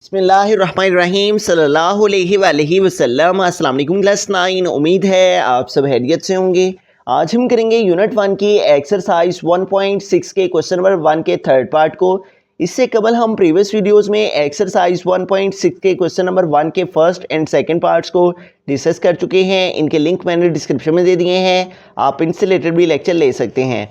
बिस्मिल्लाहिर्रहमानिर्रहीम सल्लल्लाहु अलैहि वसल्लम। अस्सलाम वालेकुम क्लास 9। उम्मीद है आप सब खैरियत से होंगे। आज हम करेंगे यूनिट 1 की एक्सरसाइज 1.6 के क्वेश्चन नंबर 1 के थर्ड पार्ट को। इससे कबल हम प्रीवियस वीडियोस में एक्सरसाइज 1.6 के क्वेश्चन नंबर 1 के फर्स्ट एंड सेकंड पार्ट्स को डिस्कस कर चुके हैं। इनके लिंक मैंने डिस्क्रिप्शन में दे दिए हैं, आप इनसे रिलेटेड भी लेक्चर ले सकते हैं।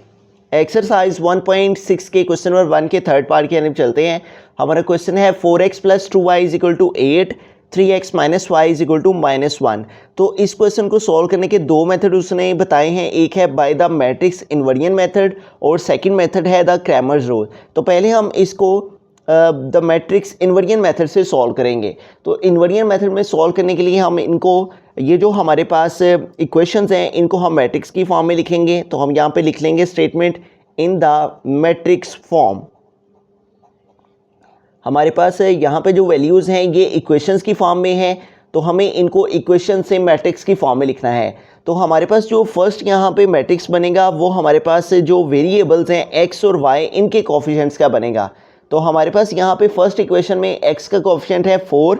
एक्सरसाइज 1.6 के क्वेश्चन नंबर 1 के थर्ड पार्ट की तरफ चलते हैं। हमारा क्वेश्चन है 4x + 2y = 8, 3x - y = -1। तो इस क्वेश्चन को सॉल्व करने के दो मेथड उसने बताए हैं, एक है by the matrix inversion method और सेकंड मेथड है द क्रैमर्स रूल। तो पहले हम इसको द मैट्रिक्स इन्वर्जन मेथड से सॉल्व करेंगे। तो इन्वर्जन मेथड में सॉल्व करने के लिए हम इनको, ये जो हमारे पास इक्वेशंस हैं, इनको हम मैट्रिक्स की फॉर्म में लिखेंगे। तो हम यहाँ पे लिख लेंगे statement in the matrix form. हमारे पास यहाँ पे जो वैल्यूज़ हैं ये इक्वेशंस की फॉर्म में हैं, तो हमें इनको इक्वेशन से मैट्रिक्स की फॉर्म में लिखना है। तो हमारे पास जो फर्स्ट यहाँ पे मैट्रिक्स बनेगा वो हमारे पास जो वेरिएबल्स हैं x और y, इनके कोफिशिएंट्स का बनेगा। तो हमारे पास यहाँ पे फर्स्ट इक्वेशन में x का कोफिशिएंट है 4,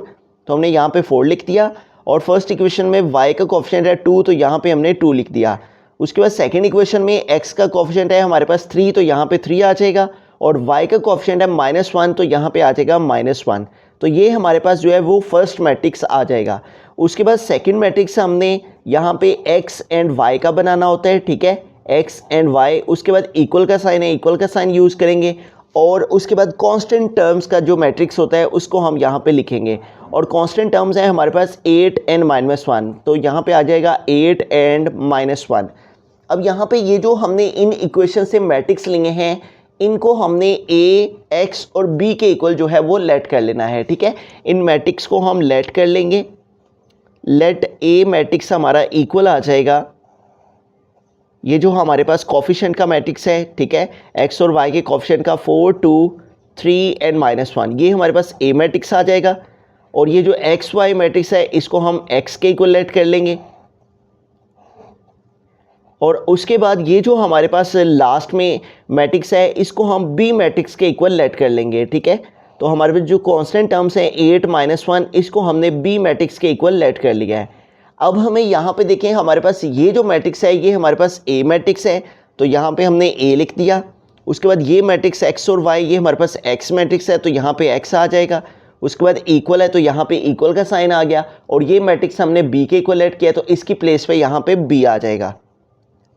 तो हमने यहाँ पे 4 लिख दिया। और फर्स्ट इक्वेशन में y का कोफिशिएंट है 2, तो यहाँ पे हमने 2 लिख दिया। उसके बाद सेकेंड इक्वेशन में x का कोफिशिएंट है हमारे पास 3, तो यहाँ पे 3 आ जाएगा। और y का कोफिशिएंट है -1, तो यहाँ पे आ जाएगा -1। तो ये हमारे पास जो है वो फर्स्ट मैट्रिक्स आ जाएगा। उसके बाद सेकंड मैट्रिक्स हमने यहाँ पे x एंड y का बनाना होता है, ठीक है, x एंड y। उसके बाद इक्वल का साइन है, इक्वल का साइन यूज़ करेंगे। और उसके बाद कांस्टेंट टर्म्स का जो मैट्रिक्स होता है उसको हम यहाँ पे लिखेंगे। और कांस्टेंट टर्म्स हैं हमारे पास 8 एंड -1, तो यहाँ पे आ जाएगा 8 एंड -1। अब यहाँ पे ये जो हमने इन इक्वेशन से मैट्रिक्स लिए हैं, इनको हमने a, x और b के इक्वल जो है वो लेट कर लेना है, ठीक है। इन मैट्रिक्स को हम लेट कर लेंगे। लेट a मैट्रिक्स हमारा इक्वल आ जाएगा, ये जो हमारे पास कोफिशिएंट का मैट्रिक्स है, ठीक है, x और y के कोफिशिएंट का 4, 2, 3 एंड -1, ये हमारे पास a मैट्रिक्स आ जाएगा। और ये जो x y मैट्रिक्स है इसको हम x के इक्वल लेट कर लेंगे। और उसके बाद ये जो हमारे पास लास्ट में मैट्रिक्स है इसको हम b मैट्रिक्स के इक्वल लेट कर लेंगे, ठीक है। तो हमारे पास जो कांस्टेंट टर्म्स हैं 8 -1, इसको हमने b मैट्रिक्स के इक्वल लेट कर लिया है। अब हमें यहाँ पे देखें, हमारे पास ये जो मैट्रिक्स है ये हमारे पास a मैट्रिक्स है, तो यहाँ पे हमने a लिख दिया। उसके बाद ये मैट्रिक्स x और y, ये हमारे पास x मैट्रिक्स है, तो यहाँ पे x आ जाएगा। उसके बाद इक्वल है, तो यहाँ पे इक्वल का साइन आ गया। और ये मैट्रिक्स हमने b के इक्वल लेट किया, तो इसकी प्लेस पे यहाँ पे b आ जाएगा,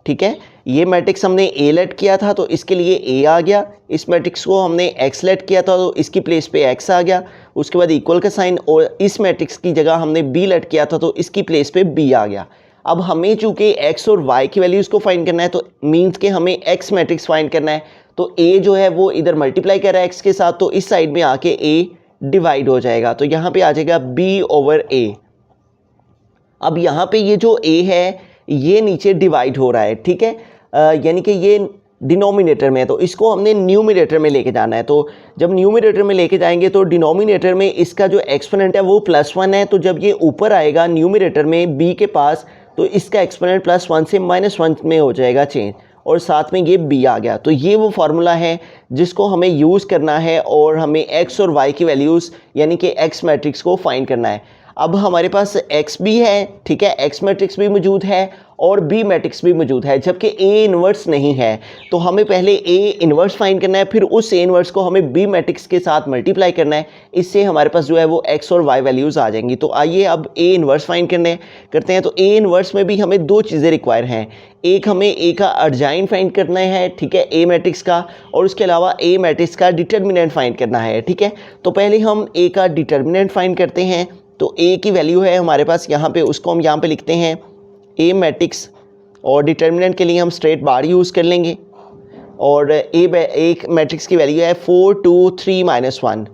ठीक है। ये मैट्रिक्स हमने a लेट किया था, तो इसके लिए a आ गया। इस मैट्रिक्स को हमने x लेट किया था, तो इसकी प्लेस पे x आ गया। उसके बाद इक्वल का साइन, और इस मैट्रिक्स की जगह हमने b लेट किया था, तो इसकी प्लेस पे b आ गया। अब हमें चूंकि x और y की वैल्यूज़ को फाइंड करना है, तो मीन्स के हमें x मैट्रिक्स फाइंड करना है। तो a जो है वो इधर मल्टीप्लाई कर रहा है x के साथ, तो इस साइड में आके a डिवाइड हो जाएगा, तो यहाँ पे आ जाएगा b/a। अब यहाँ पे ये जो a है ये नीचे डिवाइड हो रहा है, ठीक है, यानी कि ये डिनोमिनेटर में है, तो इसको हमने न्यूमिनेटर में लेके जाना है। तो जब न्यूमिनेटर में लेके जाएंगे तो डिनोमिनेटर में इसका जो एक्सपोनेंट है वो +1 है, तो जब ये ऊपर आएगा न्यूमिनेटर में b के पास, तो इसका एक्सपोनेंट +1 से -1 में हो जाएगा चेंज, और साथ में ये b आ गया। तो ये वो फार्मूला है जिसको हमें यूज़ करना है और हमें x और y की वैल्यूज़ यानी कि x मैट्रिक्स को फाइंड करना है। अब हमारे पास x भी है, ठीक है, x मैट्रिक्स भी मौजूद है और b मैट्रिक्स भी मौजूद है, जबकि a इन्वर्स नहीं है। तो हमें पहले a इन्वर्स फाइंड करना है, फिर उस a इन्वर्स को हमें b मैट्रिक्स के साथ मल्टीप्लाई करना है। इससे हमारे पास जो है वो x और y वैल्यूज़ आ जाएंगी। तो आइए अब a इन्वर्स फाइंड करते हैं। तो a इन्वर्स में भी हमें दो चीज़ें रिक्वायर हैं। एक हमें a का अर्जाइन फाइंड करना है, ठीक है, a मैट्रिक्स का, और उसके अलावा a मैट्रिक्स का डिटर्मिनेंट फाइंड करना है, ठीक है। तो पहले हम a का डिटर्मिनेंट फाइंड करते हैं। तो a की वैल्यू है हमारे पास यहाँ पे, उसको हम यहाँ पे लिखते हैं a मैट्रिक्स, और डिटर्मिनेंट के लिए हम स्ट्रेट बार यूज़ कर लेंगे। और एक मैट्रिक्स की वैल्यू है 4, 2, 3 -1,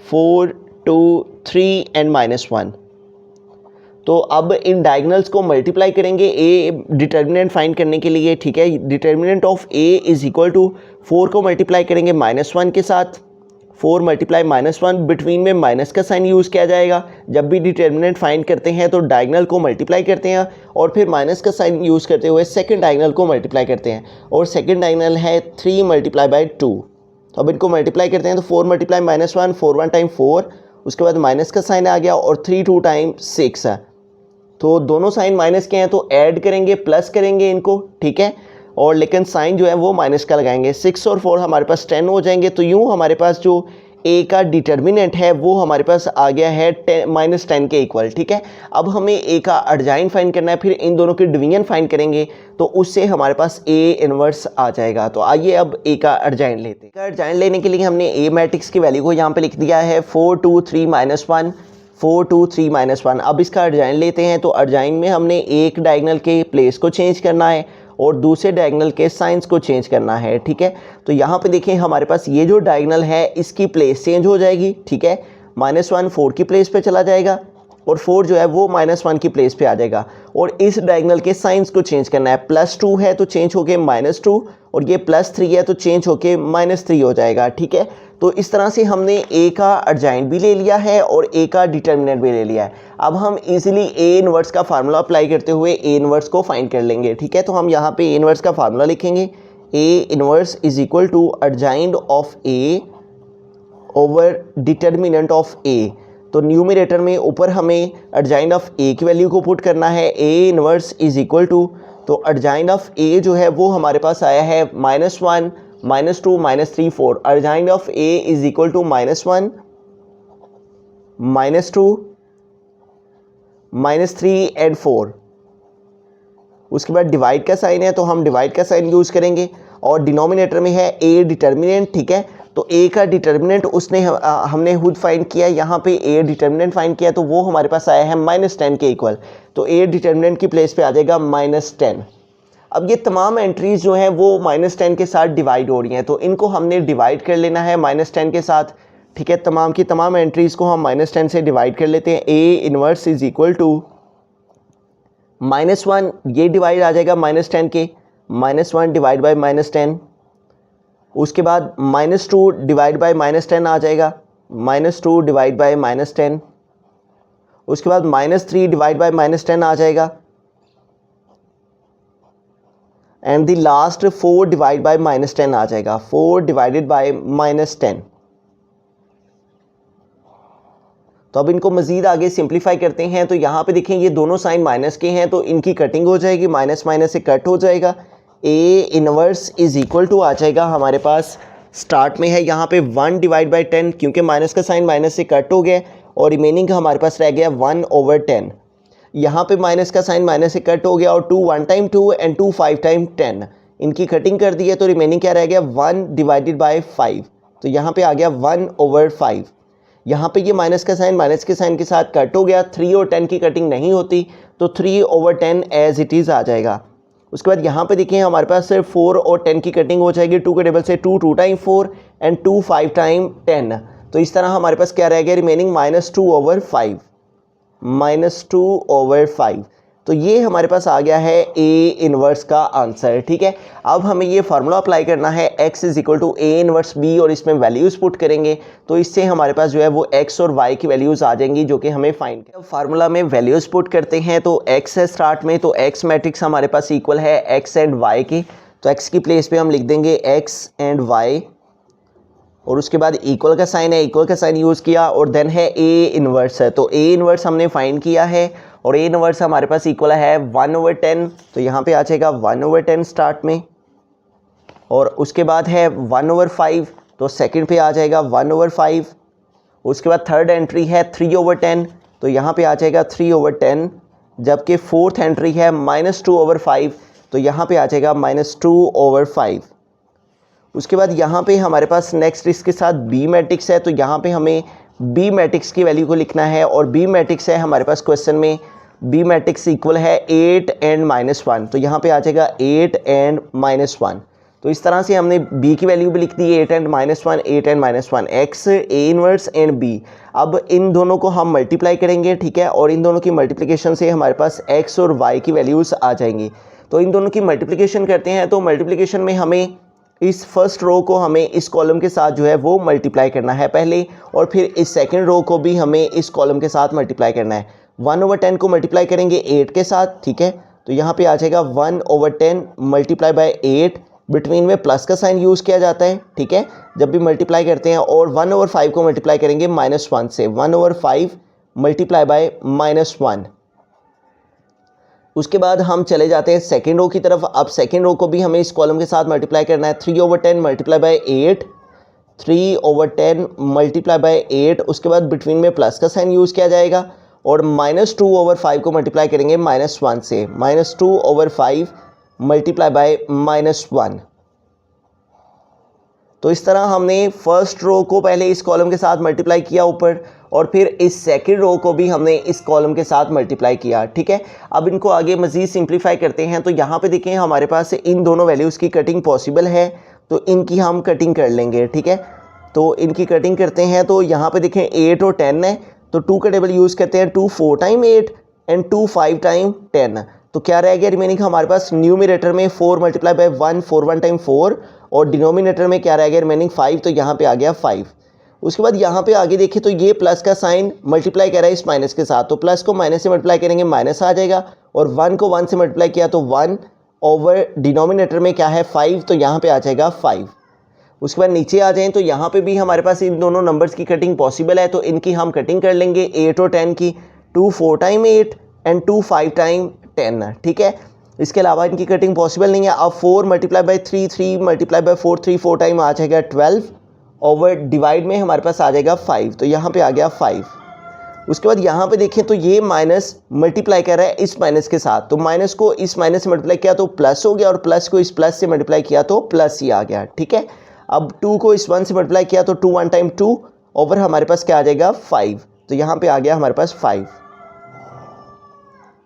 4, 2, 3 एंड -1। तो अब इन डायगनल्स को मल्टीप्लाई करेंगे a डिटर्मिनेंट फाइंड करने के लिए, ठीक है। Determinant of a is equal to 4 को मल्टीप्लाई करेंगे -1 के साथ, 4 × -1, बिटवीन में माइनस का साइन यूज़ किया जाएगा। जब भी डिटर्मिनेंट फाइंड करते हैं तो डायगनल को मल्टीप्लाई करते हैं और फिर माइनस का साइन यूज़ करते हुए सेकंड डायगनल को मल्टीप्लाई करते हैं, और सेकंड डायगनल है 3 × 2। तो अब इनको मल्टीप्लाई करते हैं, तो 4 × -1, 4 1 टाइम 4, उसके बाद माइनस का साइन आ गया और 3 2 टाइम्स 6 है, तो दोनों साइन माइनस के हैं तो ऐड करेंगे प्लस करेंगे इनको, ठीक है, और लेकिन साइन जो है वो माइनस का लगाएंगे। 6 और 4 हमारे पास 10 हो जाएंगे। तो यूँ हमारे पास जो ए का डिटर्मिनेंट है वो हमारे पास आ गया है -10 के इक्वल, ठीक है। अब हमें ए का अर्जाइन फाइंड करना है, फिर इन दोनों की डिवीजन फाइंड करेंगे तो उससे हमारे पास ए इनवर्स आ जाएगा। तो आइए अब ए का अर्जाइन लेते हैं। अर्जाइन लेने के लिए हमने ए मैट्रिक्स की वैल्यू को यहाँ पे लिख दिया है 4 2 3 -1 4 2 3 -1। अब इसका अर्जाइन लेते हैं। तो अर्जाइन में हमने एक डायगोनल के प्लेस को चेंज करना है और दूसरे डायगोनल के साइंस को चेंज करना है, ठीक है। तो यहाँ पे देखें हमारे पास ये जो डायगोनल है इसकी प्लेस चेंज हो जाएगी, ठीक है। -1 4 की प्लेस पे चला जाएगा और 4 जो है वो -1 की प्लेस पे आ जाएगा। और इस डायगोनल के साइंस को चेंज करना है। +2 है तो चेंज होके -2 और ये +3 है तो चेंज होके -3 हो जाएगा, ठीक है। तो इस तरह से हमने ए का अर्जाइन भी ले लिया है और ए का डिटर्मिनेंट भी ले लिया है। अब हम इजीली ए इनवर्स का फार्मूला अप्लाई करते हुए ए इनवर्स को फाइंड कर लेंगे, ठीक है। तो हम यहाँ पे ए इनवर्स का फार्मूला लिखेंगे। A inverse is equal to adjoint of A over determinant of A. तो न्यूमरेटर में ऊपर हमें अर्जाइन ऑफ ए की वैल्यू को पुट करना है। A inverse is equal to, तो अर्जाइन ऑफ ए जो है वो हमारे पास आया है -1 -2 -3 4। Adjoint of A is equal to -1 -2 -3 and 4। उसके बाद डिवाइड का साइन है तो हम डिवाइड का साइन यूज़ करेंगे और डिनोमिनेटर में है ए डिटर्मिनेंट, ठीक है। तो ए का डिटर्मिनेंट हमने खुद फाइंड किया, यहाँ पे ए डिटर्मिनेंट फाइंड किया तो वो हमारे पास आया है -10 के इक्वल। तो ए डिटर्मिनेंट की प्लेस पे आ जाएगा -10। अब ये तमाम एंट्रीज जो हैं वो -10 के साथ डिवाइड हो रही हैं, तो इनको हमने डिवाइड कर लेना है -10 के साथ, ठीक है। तमाम की तमाम एंट्रीज़ को हम -10 से डिवाइड कर लेते हैं। A inverse is equal to -1, ये डिवाइड आ जाएगा -10 के, -1 डिवाइड बाई -10। उसके बाद -2 डिवाइड बाई -10 आ जाएगा, -2 डिवाइड बाई -10। उसके बाद -3 डिवाइड बाई -10 आ जाएगा and the last 4 divide by -10 आ जाएगा, 4 डिवाइडेड बाई -10। तो अब इनको मज़ीद आगे सिंप्लीफाई करते हैं। तो यहाँ पे देखें ये दोनों साइन माइनस के हैं तो इनकी कटिंग हो जाएगी, माइनस माइनस से कट हो जाएगा। A inverse is equal to आ जाएगा हमारे पास, स्टार्ट में है यहाँ पे 1 डिवाइड बाई 10 क्योंकि माइनस का साइन माइनस से कट हो गया और रिमेनिंग हमारे पास रह गया 1/10। यहाँ पे माइनस का साइन माइनस से कट हो गया और 2 1 टाइम 2 एंड 2 5 टाइम 10, इनकी कटिंग कर दी है तो रिमेनिंग क्या रह गया 1 डिवाइडेड बाय 5। तो यहाँ पे आ गया 1/5। यहाँ पे ये माइनस का साइन माइनस के साइन के साथ कट हो गया, 3 और 10 की कटिंग नहीं होती तो 3/10 एज इट इज़ आ जाएगा। उसके बाद यहाँ पे देखिए हमारे पास सिर्फ 4 और 10 की कटिंग हो जाएगी, 2 के टेबल से 2 2 टाइम 4 एंड 2 5 टाइम 10। तो इस तरह हमारे पास क्या रह गया रिमेनिंग -2/5, -2/5। तो ये हमारे पास आ गया है ए इनवर्स का आंसर, ठीक है। अब हमें ये फार्मूला अप्लाई करना है x is equal to A inverse b और इसमें वैल्यूज़ पुट करेंगे तो इससे हमारे पास जो है वो x और y की वैल्यूज़ आ जाएंगी जो कि हमें फाइंड करना है। फार्मूला में वैल्यूज़ पुट करते हैं तो x है स्टार्ट में, तो x मैट्रिक्स हमारे पास इक्वल है x एंड y की, तो x की प्लेस पे हम लिख देंगे x एंड y और उसके बाद इक्वल का साइन है, इक्वल का साइन यूज़ किया और देन है ए इनवर्स है। तो ए इनवर्स हमने फाइंड किया है और ए इनवर्स हमारे पास इक्वल है 1/10, तो यहाँ पे आ जाएगा 1/10 स्टार्ट में और उसके बाद है 1/5, तो सेकंड पे आ जाएगा 1/5। उसके बाद थर्ड एंट्री है 3/10, तो यहाँ पे आ जाएगा 3/10, जबकि फोर्थ एंट्री है -2/5, तो यहाँ पे आ जाएगा -2/5। उसके बाद यहाँ पे हमारे पास नेक्स्ट इसके साथ बी मैट्रिक्स है, तो यहाँ पे हमें बी मैट्रिक्स की वैल्यू को लिखना है और बी मैट्रिक्स है हमारे पास क्वेश्चन में, बी मैट्रिक्स इक्वल है 8 एंड -1, तो यहाँ पे आ जाएगा 8 एंड -1। तो इस तरह से हमने b की वैल्यू भी लिख दी 8 and -1, 8 and -1, x A inverse and b। अब इन दोनों को हम मल्टीप्लाई करेंगे, ठीक है, और इन दोनों की मल्टीप्लिकेशन से हमारे पास x और y की वैल्यूज़ आ जाएंगी। तो इन दोनों की मल्टीप्लिकेशन करते हैं, तो मल्टीप्लिकेशन में हमें इस फर्स्ट रो को हमें इस कॉलम के साथ जो है वो मल्टीप्लाई करना है पहले और फिर इस सेकंड रो को भी हमें इस कॉलम के साथ मल्टीप्लाई करना है। 1/10 को मल्टीप्लाई करेंगे 8 के साथ, ठीक है, तो यहाँ पे आ जाएगा 1/10 मल्टीप्लाई बाय 8 बिटवीन में प्लस का साइन यूज़ किया जाता है, ठीक है, जब भी मल्टीप्लाई करते हैं। और 1/5 को मल्टीप्लाई करेंगे -1 से, 1/5 मल्टीप्लाई बाय -1। उसके बाद हम चले जाते हैं सेकेंड रो की तरफ। अब सेकेंड रो को भी हमें इस कॉलम के साथ मल्टीप्लाई करना है। 3/10 मल्टीप्लाई बाय 8, 3/10 मल्टीप्लाई बाय 8। उसके बाद बिटवीन में प्लस का साइन यूज़ किया जाएगा और -2/5 को मल्टीप्लाई करेंगे -1 से, -2/5 मल्टीप्लाई बाय -1। तो इस तरह हमने फर्स्ट रो को पहले इस कॉलम के साथ मल्टीप्लाई किया ऊपर, और फिर इस सेकंड रो को भी हमने इस कॉलम के साथ मल्टीप्लाई किया, ठीक है। अब इनको आगे मज़ीद सिंप्लीफाई करते हैं। तो यहाँ पे देखें हमारे पास इन दोनों वैल्यूज़ की कटिंग पॉसिबल है, तो इनकी हम कटिंग कर लेंगे, ठीक है। तो इनकी कटिंग करते हैं। तो यहाँ पे देखें 8 और 10 है, तो 2 का टेबल यूज़ करते हैं। 2 4 टाइम 8 एंड 2 5 टाइम 10। तो क्या रह गया रिमेनिंग हमारे पास, न्यूमिनेटर में 4 मल्टीप्लाई बाय 1, 4 1 टाइम 4, और डिनोमिनेटर में क्या रह गया रिमेनिंग 5, तो यहाँ पे आ गया 5। उसके बाद यहाँ पे आगे देखें तो ये प्लस का साइन मल्टीप्लाई कर रहा है इस माइनस के साथ, तो प्लस को माइनस से मल्टीप्लाई करेंगे माइनस आ जाएगा, और 1 को 1 से मल्टीप्लाई किया तो 1 ओवर डिनोमिनेटर में क्या है 5, तो यहाँ पे आ जाएगा 5। उसके बाद नीचे आ जाएं तो यहाँ पे भी हमारे पास इन दोनों नंबर्स की कटिंग पॉसिबल है, तो इनकी हम कटिंग कर लेंगे 8 और 10 की। 2 4 टाइम 8 एंड 2 5 टाइम 10, ठीक है। इसके अलावा इनकी कटिंग पॉसिबल नहीं है। अब 4 multiply by 3, 3 multiply by 4, 3 4 time आ जाएगा 12, ओवर डिवाइड में हमारे पास आ जाएगा 5, तो यहाँ पे आ गया 5। उसके बाद यहाँ पे देखें तो ये माइनस मल्टीप्लाई कर रहा है इस माइनस के साथ, तो माइनस को इस माइनस से मल्टीप्लाई किया तो प्लस हो गया, और प्लस को इस प्लस से मल्टीप्लाई किया तो प्लस ही आ गया, ठीक है। अब 2 को इस 1 से मल्टीप्लाई किया तो 2 1 टाइम 2, ओवर हमारे पास क्या आ जाएगा 5, तो यहाँ पे आ गया हमारे पास 5।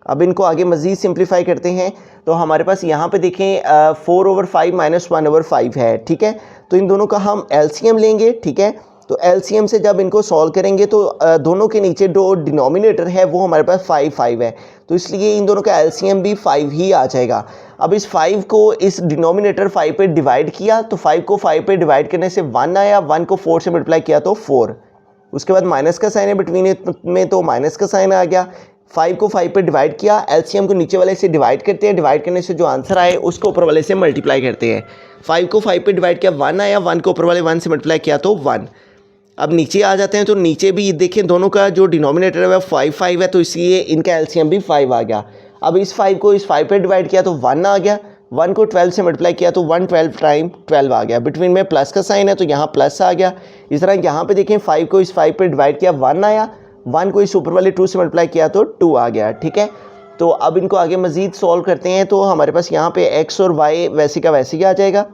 अब इनको आगे मज़ीद सिंप्लीफाई करते हैं। तो हमारे पास यहाँ पे देखें 4/5 - 1/5 है, ठीक है। तो इन दोनों का हम एलसीएम लेंगे, ठीक है। तो एलसीएम से जब इनको सॉल्व करेंगे तो दोनों के नीचे जो डिनोमिनेटर है वो हमारे पास 5 5 है, तो इसलिए इन दोनों का एलसीएम भी 5 ही आ जाएगा। अब इस 5 को इस डिनोमिनेटर 5 पे डिवाइड किया, तो 5 को 5 पे डिवाइड करने से 1 आया, 1 को 4 से मल्टीप्लाई किया तो 4। उसके बाद माइनस का साइन है बिटवीन में, तो माइनस का साइन आ गया। 5 को 5 पे डिवाइड किया, एलसीएम को नीचे वाले से डिवाइड करते हैं, डिवाइड करने से जो आंसर आए उसको ऊपर वाले से मल्टीप्लाई करते हैं। 5 को 5 पे डिवाइड किया 1 आया, 1 को ऊपर वाले 1 से मल्टीप्लाई किया तो 1। अब नीचे आ जाते हैं, तो नीचे भी देखें दोनों का जो डिनोमिनेटर है वह 5 5 है, तो इसलिए इनका एलसीएम भी 5 आ गया। अब इस 5 को इस 5 पे डिवाइड किया तो 1 आ गया, 1 को 12 से मल्टीप्लाई किया तो 1 12 टाइम 12 आ गया। बिटवीन में प्लस का साइन है तो यहाँ प्लस आ गया। इस तरह यहाँ पे देखें 5 को इस 5 पे डिवाइड किया 1 आया, 1 को इस ऊपर वाले 2 से मल्टीप्लाई किया तो 2 आ गया, ठीक है। तो अब इनको आगे मज़ीद सॉल्व करते हैं। तो हमारे पास यहाँ पे x और y वैसे का वैसे ही आ जाएगा,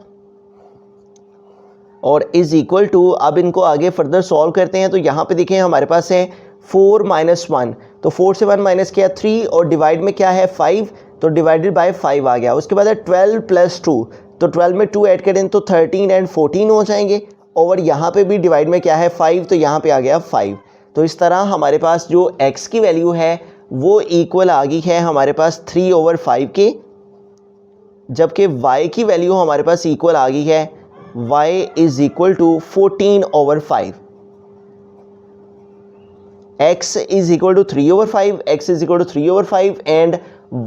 और इज़ इक्वल टू, अब इनको आगे फर्दर सॉल्व करते हैं। तो यहाँ पे देखें हमारे पास है 4 - 1, तो 4 से 1 माइनस किया 3, और डिवाइड में क्या है 5, तो डिवाइडेड बाय 5 आ गया। उसके बाद है 12 + 2, तो 12 में 2 ऐड करें तो 13 एंड 14 हो जाएंगे, और यहाँ पे भी डिवाइड में क्या है 5, तो यहाँ पे आ गया 5। तो इस तरह हमारे पास जो x की वैल्यू है वो इक्वल आ गई है हमारे पास 3/5 के, जबकि y की वैल्यू हमारे पास इक्वल आ गई है y is equal to 14/5। x is equal to 3/5, x is equal to 3/5 and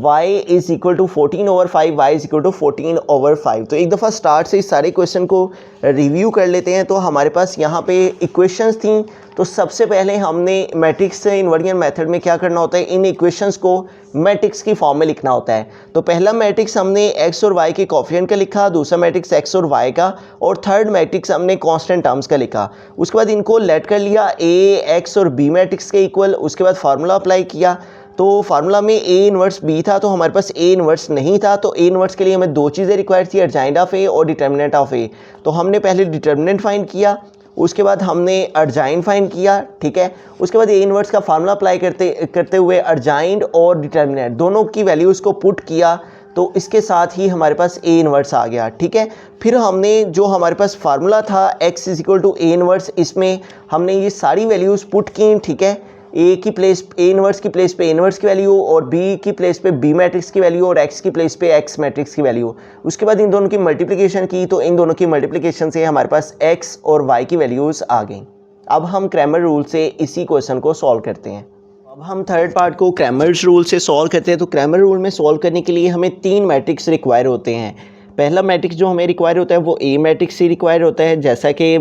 y is equal to 14/5, y is equal to 14/5। तो एक दफ़ा स्टार्ट से इस सारे क्वेश्चन को रिव्यू कर लेते हैं। तो हमारे पास यहाँ पे इक्वेशंस थी, तो सबसे पहले हमने मैट्रिक्स से इन्वर्जन मेथड में क्या करना होता है, इन इक्वेशंस को मैट्रिक्स की फॉर्म में लिखना होता है। तो पहला मैट्रिक्स हमने x और y के कोफिशिएंट का लिखा, दूसरा मैट्रिक्स x और y का, और थर्ड मैट्रिक्स हमने कांस्टेंट टर्म्स का लिखा। उसके बाद इनको लेट कर लिया a x और b मैट्रिक्स के इक्वल। उसके बाद फार्मूला अप्लाई किया, तो फार्मूला में a इन्वर्स b था, तो हमारे पास a इन्वर्स नहीं था, तो a इन्वर्स के लिए हमें दो चीज़ें रिक्वायर थी, अर्जाइंड ऑफ a और डिटर्मिनेंट ऑफ a। तो हमने पहले डिटर्मिनेंट फाइंड किया, उसके बाद हमने अर्जाइंड फाइंड किया, ठीक है। उसके बाद a इन्वर्स का फार्मूला अप्लाई करते हुए अर्जाइंड और डिटर्मिनेंट दोनों की वैल्यूज़ को पुट किया, तो इसके साथ ही हमारे पास a इन्वर्स आ गया, ठीक है। फिर हमने जो हमारे पास फार्मूला था x is equal to a inverse, इसमें हमने ये सारी वैल्यूज़ पुट की, ठीक है। a की प्लेस a इन्वर्स की प्लेस पे a इन्वर्स की वैल्यू, और b की प्लेस पे b मैट्रिक्स की वैल्यू, और x की प्लेस पे x मैट्रिक्स की वैल्यू। उसके बाद इन दोनों की मल्टीप्लिकेशन की, तो इन दोनों की मल्टीप्लिकेशन से हमारे पास x और y की वैल्यूज़ आ गई। अब हम क्रैमर रूल से इसी क्वेश्चन को सॉल्व करते हैं। अब हम थर्ड पार्ट को क्रैमर्स रूल से सॉल्व करते हैं। तो क्रैमर रूल में सॉल्व करने के लिए हमें 3 मैट्रिक्स रिक्वायर होते हैं। पहला मैट्रिक्स जो हमें रिक्वायर होता है वो ए मैट्रिक्स ही रिक्वायर होता है, जैसा कि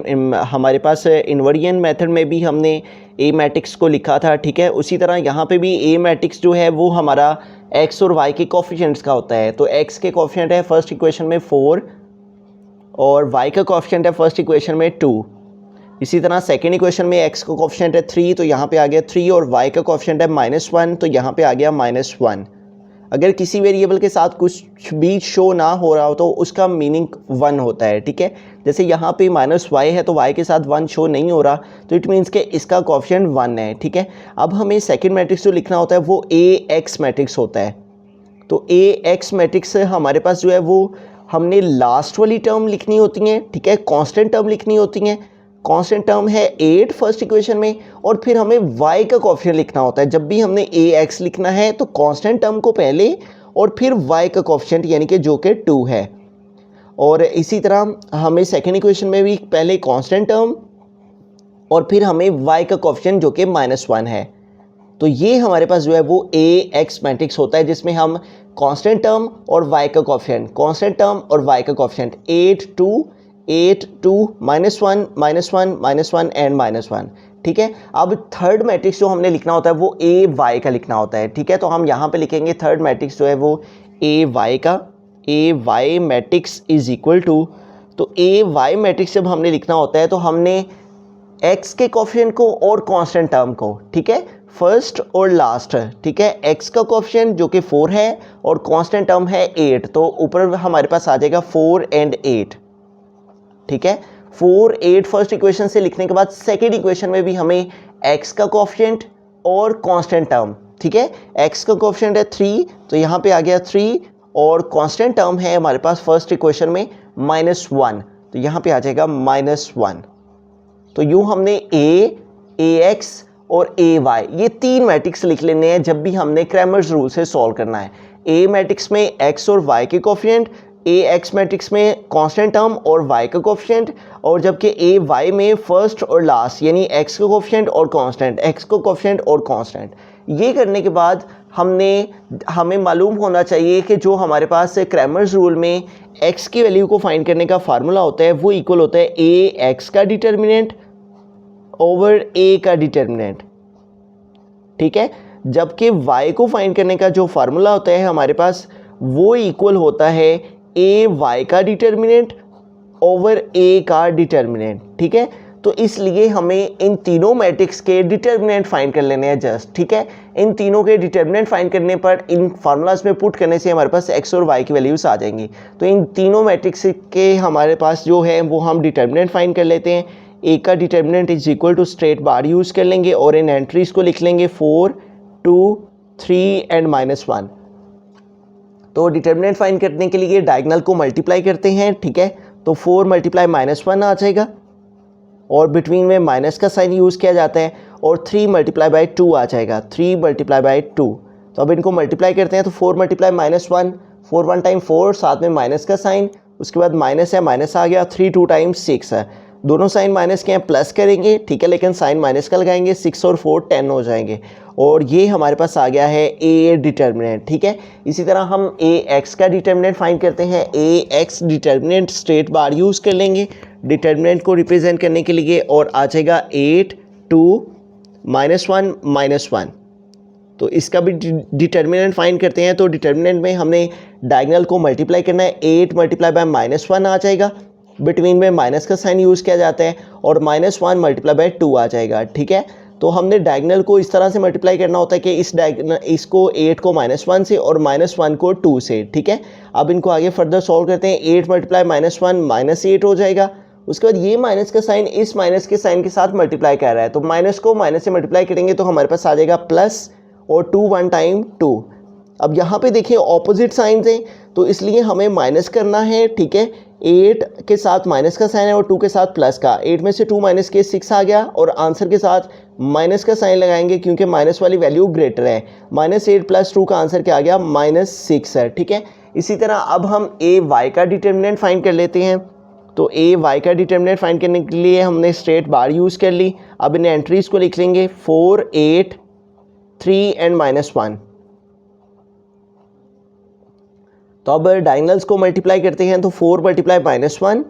हमारे पास इनवर्जन मेथड में भी हमने ए मैट्रिक्स को लिखा था, ठीक है। उसी तरह यहाँ पे भी ए मैट्रिक्स जो है वो हमारा एक्स और वाई के कोफिशिएंट्स का होता है। तो एक्स के कोफिशिएंट है फर्स्ट इक्वेशन में 4 और वाई का कोफिशिएंट है फर्स्ट इक्वेशन में 2। इसी तरह सेकेंड इक्वेशन में एक्स का कोफिशिएंट है 3, तो यहाँ पे आ गया 3 और वाई का कोफिशिएंट है -1, तो यहाँ पे आ गया -1। अगर किसी वेरिएबल के साथ कुछ भी शो ना हो रहा हो तो उसका मीनिंग 1 होता है, ठीक है। जैसे यहाँ पे -y है तो y के साथ 1 शो नहीं हो रहा, तो इट मीन्स के इसका कोफिशिएंट 1 है, ठीक है। अब हमें सेकंड मैट्रिक्स जो लिखना होता है वो ax मैट्रिक्स होता है। तो ax मैट्रिक्स हमारे पास जो है वो हमने लास्ट वाली टर्म लिखनी होती हैं, ठीक है, कांस्टेंट टर्म लिखनी होती हैं। कांस्टेंट टर्म है 8 फर्स्ट इक्वेशन में, और फिर हमें y का कोफिशिएंट लिखना होता है। जब भी हमने ax लिखना है तो कांस्टेंट टर्म को पहले और फिर y का कोफिशिएंट यानी कि जो कि 2 है। और इसी तरह हमें सेकेंड इक्वेशन में भी पहले कांस्टेंट टर्म और फिर हमें y का कोफिशिएंट जो कि -1 है। तो ये हमारे पास जो है वो ax मैट्रिक्स होता है, जिसमें हम कांस्टेंट टर्म और y का कोफिशिएंट, कांस्टेंट टर्म और y का कोफिशिएंट 8 2 -1 -1 एंड -1, ठीक है। अब थर्ड मैट्रिक्स जो हमने लिखना होता है वो ए वाई का लिखना होता है, ठीक है। तो हम यहाँ पे लिखेंगे थर्ड मैट्रिक्स जो है वो ए वाई का, A Y matrix is equal to, तो ए वाई मैट्रिक्स जब हमने लिखना होता है तो हमने एक्स के कोफिशिएंट को और कांस्टेंट टर्म को, ठीक है, फर्स्ट और लास्ट, ठीक है। एक्स का कोफिशिएंट जो कि 4 है और कांस्टेंट टर्म है 8, तो ऊपर हमारे पास आ जाएगा 4 एंड 8, ठीक है। 4 8 फर्स्ट इक्वेशन से लिखने के बाद सेकेंड इक्वेशन में भी हमें x का कोफिशिएंट और कांस्टेंट टर्म, ठीक है। x का कोफिशिएंट है 3, तो यहाँ पे आ गया 3 और कांस्टेंट टर्म है हमारे पास फर्स्ट इक्वेशन में -1, तो यहाँ पे आ जाएगा -1। तो यूँ हमने ax और ay ये तीन मैट्रिक्स लिख लेने हैं जब भी हमने क्रैमर्स रूल से सॉल्व करना है। a मैट्रिक्स में x और y के कोफिशिएंट, ax मैट्रिक्स में कांस्टेंट टर्म और y का कोफिशिएंट, और जबकि ay में फर्स्ट और लास्ट यानी x का कोफिशिएंट और कांस्टेंट, x का कोफिशिएंट और कांस्टेंट। ये करने के बाद हमें मालूम होना चाहिए कि जो हमारे पास क्रैमर्स रूल में x की वैल्यू को फाइंड करने का फार्मूला होता है वो इक्वल होता है ax का डिटर्मिनेंट ओवर a का डिटर्मिनेंट, ठीक है। जबकि y को फाइंड करने का जो फार्मूला होता है हमारे पास वो इक्वल होता है ए वाई का डिटर्मिनेंट ओवर ए का डिटर्मिनेंट, ठीक है। तो इसलिए हमें इन तीनों मैट्रिक्स के डिटर्मिनेंट फाइंड कर लेने हैं जस्ट, ठीक है। इन तीनों के डिटर्मिनेंट फाइंड करने पर इन फार्मूलाज में पुट करने से हमारे पास एक्स और वाई की वैल्यूज आ जाएंगी। तो इन तीनों मैट्रिक्स के हमारे पास जो है वो हम डिटर्मिनेंट फाइंड कर लेते हैं। ए का determinant is equal to straight bar use कर लेंगे और इन एंट्रीज को लिख लेंगे 4 2 3 एंड -1। तो डिटर्मिनेंट फाइंड करने के लिए डायगोनल को मल्टीप्लाई करते हैं, ठीक है। तो 4 मल्टीप्लाई -1 आ जाएगा और बिटवीन में माइनस का साइन यूज़ किया जाता है, और 3 मल्टीप्लाई बाई 2 आ जाएगा, 3 मल्टीप्लाई बाई 2। तो अब इनको मल्टीप्लाई करते हैं तो 4 मल्टीप्लाई -1, 4 1 टाइम 4, साथ में माइनस का साइन, उसके बाद माइनस है, माइनस आ गया, 3 2 टाइम्स 6 है, दोनों साइन माइनस के हैं, प्लस करेंगे, ठीक है, लेकिन साइन माइनस का लगाएंगे, 6 और 4 10 हो जाएंगे, और ये हमारे पास आ गया है ए डिटर्मिनेंट, ठीक है। इसी तरह हम ए एक्स का डिटर्मिनेंट फाइंड करते हैं। A X determinant straight bar use कर लेंगे डिटर्मिनेंट को रिप्रेजेंट करने के लिए, और आ जाएगा 8 2 -1 -1। तो इसका भी डिटर्मिनेंट फाइंड करते हैं। तो डिटर्मिनेंट में हमने डायगोनल को मल्टीप्लाई करना है, 8 मल्टीप्लाई बाय -1 आ जाएगा, बिटवीन में माइनस का साइन यूज़ किया जाता है, और -1 मल्टीप्लाई बाय 2 आ जाएगा, ठीक है। तो हमने डायगोनल को इस तरह से मल्टीप्लाई करना होता है कि इसको 8 को -1 से और -1 को 2 से, ठीक है। अब इनको आगे फर्दर सॉल्व करते हैं। 8 मल्टीप्लाई -1 -8 हो जाएगा, उसके बाद ये माइनस का साइन इस माइनस के साइन के साथ मल्टीप्लाई कर रहा है, तो माइनस को माइनस से मल्टीप्लाई करेंगे तो हमारे पास आ जाएगा प्लस, और 2 1 टाइम 2। अब यहाँ पे देखिए ऑपोजिट साइंस हैं, तो इसलिए हमें माइनस करना है, ठीक है। 8 के साथ माइनस का साइन है और 2 के साथ प्लस का, 8 में से 2 माइनस के 6 आ गया, और आंसर के साथ माइनस का साइन लगाएंगे क्योंकि माइनस वाली वैल्यू ग्रेटर है। -8 + 2 का आंसर क्या आ गया, -6 है, ठीक है। इसी तरह अब हम ए वाई का डिटर्मिनेंट फाइंड कर लेते हैं। तो ए वाई का डिटर्मिनेंट फाइंड करने के लिए हमने स्ट्रेट बार यूज़ कर ली। अब इन एंट्रीज़ को लिख लेंगे 4 8 3 एंड -1। तो अब डायगोनल्स को मल्टीप्लाई करते हैं तो 4 मल्टीप्लाई -1,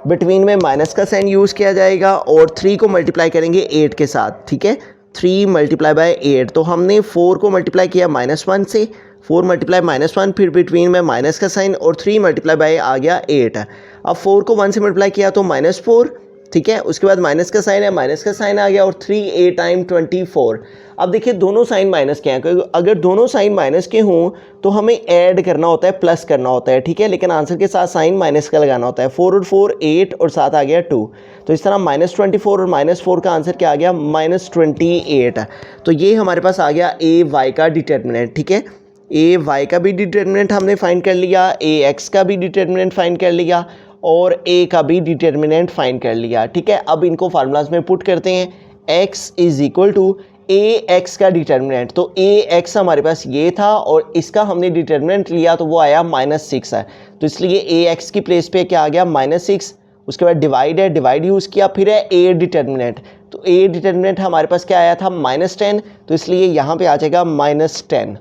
बिटवीन में माइनस का साइन यूज़ किया जाएगा और 3 को मल्टीप्लाई करेंगे 8 के साथ, ठीक है। 3 मल्टीप्लाई बाय 8, तो हमने 4 को मल्टीप्लाई किया -1 से, 4 मल्टीप्लाई -1, फिर बिटवीन में माइनस का साइन और 3 मल्टीप्लाई बाय आ गया 8। अब 4 को 1 से मल्टीप्लाई किया तो -4, ठीक है। उसके बाद माइनस का साइन है, माइनस का साइन आ गया और 3 8 टाइम 24। अब देखिए दोनों साइन माइनस के हैं, क्योंकि अगर दोनों साइन माइनस के हों तो हमें ऐड करना होता है, प्लस करना होता है, ठीक है। लेकिन आंसर के साथ साइन माइनस का लगाना होता है। 4 और 4 8 और साथ आ गया 2, तो इस तरह -24 और -4 का आंसर क्या आ गया, -28। तो ये हमारे पास आ गया ए वाई का डिटर्मिनेंट, ठीक है। ए वाई का भी डिटर्मिनेंट हमने फाइंड कर लिया, ए एक्स का भी डिटर्मिनेंट फाइंड कर लिया और ए का भी डिटर्मिनेंट फाइंड कर लिया, ठीक है। अब इनको फार्मूलाज में पुट करते हैं। x is equal to A X का डिटर्मिनेंट, तो ए एक्स हमारे पास ये था और इसका हमने डिटर्मिनेंट लिया तो वो आया -6 है, तो इसलिए ए एक्स की प्लेस पे क्या आ गया, -6। उसके बाद डिवाइड है, डिवाइड यूज़ किया, फिर है ए डिटर्मिनेंट, तो ए डिटर्मिनेंट हमारे पास क्या आया था, -10, तो इसलिए यहाँ पे आ जाएगा -10।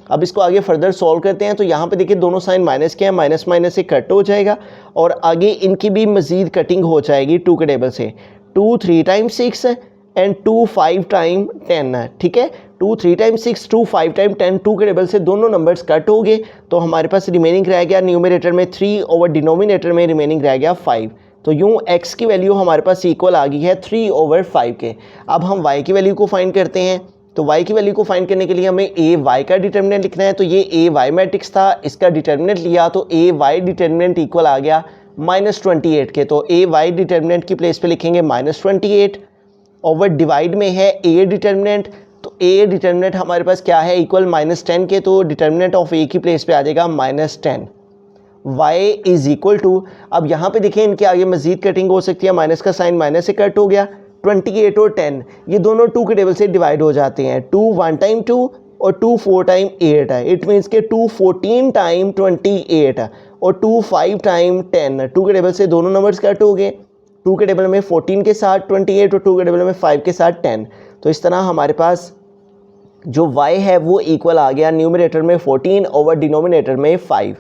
अब इसको आगे फर्दर सॉल्व करते हैं, तो यहाँ पे देखिए दोनों साइन माइनस के हैं, माइनस माइनस से कट हो जाएगा और आगे इनकी भी मज़ीद कटिंग हो जाएगी 2 के टेबल से। 2 3 टाइम 6 एंड 2 5 टाइम 10, ठीक है। 2 3 टाइम 6, 2 5 टाइम 10, 2 के टेबल से दोनों नंबर्स कट हो गए, तो हमारे पास रिमेनिंग रह गया न्यूमरेटर में 3 और डिनोमिनेटर में रिमेनिंग रह गया 5। तो यूँ x की वैल्यू हमारे पास इक्वल आ गई है 3/5 के। अब हम y की वैल्यू को फाइंड करते हैं, तो y की वैल्यू को फाइंड करने के लिए हमें ए वाई का डिटर्मिनेंट लिखना है। तो ये ए वाई मैट्रिक्स था, इसका डिटर्मिनेंट लिया तो ए वाई डिटर्मिनेंट इक्वल आ गया -28 के। तो ए वाई डिटर्मिनेंट की प्लेस पे लिखेंगे -28 ओवर डिवाइड में है ए डिटर्मिनेंट, तो ए डिटर्मिनेंट हमारे पास क्या है, इक्वल -10 के, तो डिटर्मिनेंट ऑफ ए की प्लेस पे आ जाएगा -10। y इज इक्वल टू, अब यहाँ पे देखिए इनके आगे मजीद कटिंग हो सकती है, माइनस का साइन माइनस से कट हो गया, 28 और 10 ये दोनों 2 के टेबल से डिवाइड हो जाते हैं। 2 1 टाइम 2 और 2 4 टाइम 8 है, इट मीन्स के 2 14 टाइम 28 और 2 5 टाइम 10, 2 के टेबल से दोनों नंबर्स कट हो गए, 2 के टेबल में 14 के साथ 28 और 2 के टेबल में 5 के साथ 10। तो इस तरह हमारे पास जो y है वो इक्वल आ गया न्यूमरेटर में 14 ओवर डिनोमिनेटर में 5।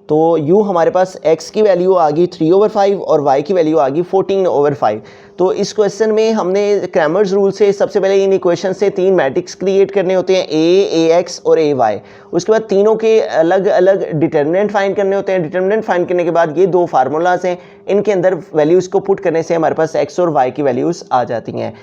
तो यूँ हमारे पास x की वैल्यू आ गई 3/5 और y की वैल्यू आ गई 14/5। तो इस क्वेश्चन में हमने क्रैमर्स रूल से सबसे पहले इन इक्वेशन से 3 मैट्रिक्स क्रिएट करने होते हैं, a ax और ay। उसके बाद तीनों के अलग अलग डिटर्मिनेंट फाइंड करने होते हैं। डिटर्मिनेंट फाइंड करने के बाद ये 2 फार्मूलाज हैं, इनके अंदर वैल्यूज़ को पुट करने से हमारे पास x और y की वैल्यूज़ आ जाती हैं।